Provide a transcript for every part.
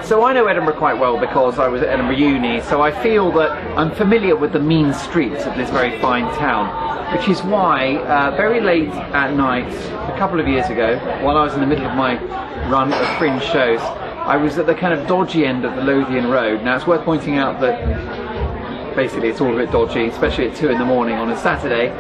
So I know Edinburgh quite well because I was at Edinburgh Uni, so I feel that I'm familiar with the mean streets of this very fine town, which is why very late at night, a couple of years ago, while I was in the middle of my run of Fringe shows, I was at the kind of dodgy end of the Lothian Road. Now it's worth pointing out that basically it's all a bit dodgy, especially at 2 in the morning on a Saturday.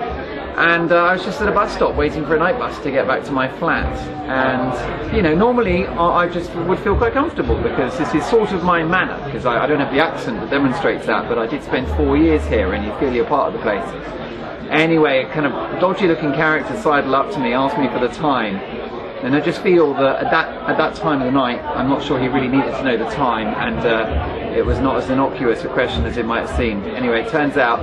And I was just at a bus stop waiting for a night bus to get back to my flat. And, you know, normally I just would feel quite comfortable because this is sort of my manner, because I don't have the accent that demonstrates that, but I did spend 4 years here and you feel you're part of the place. Anyway, a kind of dodgy looking character sidled up to me, asked me for the time. And I just feel that at that time of the night, I'm not sure he really needed to know the time, and it was not as innocuous a question as it might have seemed. Anyway, it turns out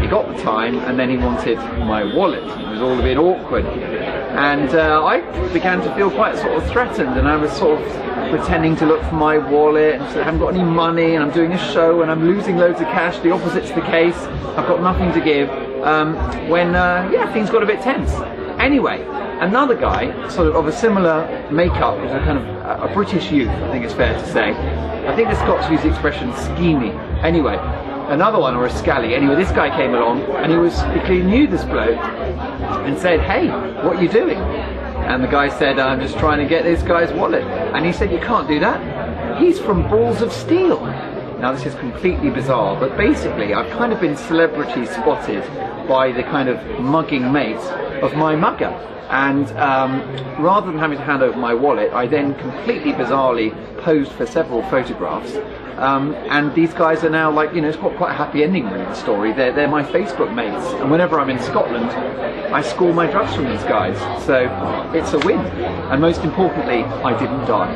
he got the time, and then he wanted my wallet. It was all a bit awkward. And I began to feel quite sort of threatened, and I was sort of pretending to look for my wallet, and so I haven't got any money, and I'm doing a show, and I'm losing loads of cash. The opposite's the case. I've got nothing to give. Yeah, things got a bit tense. Anyway, another guy, sort of a similar makeup, was a kind of a British youth, I think it's fair to say. I think the Scots use the expression schemy. Anyway, another one, or a scally. Anyway, this guy came along, and he clearly knew this bloke, and said, "Hey, what are you doing?" And the guy said, "I'm just trying to get this guy's wallet." And he said, "You can't do that. He's from Balls of Steel." Now this is completely bizarre, but basically I've kind of been celebrity spotted by the kind of mugging mate of my mugger. And rather than having to hand over my wallet, I then completely bizarrely posed for several photographs. And these guys are now, like, you know, it's quite a happy ending really, the story. They're my Facebook mates, and whenever I'm in Scotland, I score my drugs from these guys. So it's a win. And most importantly, I didn't die.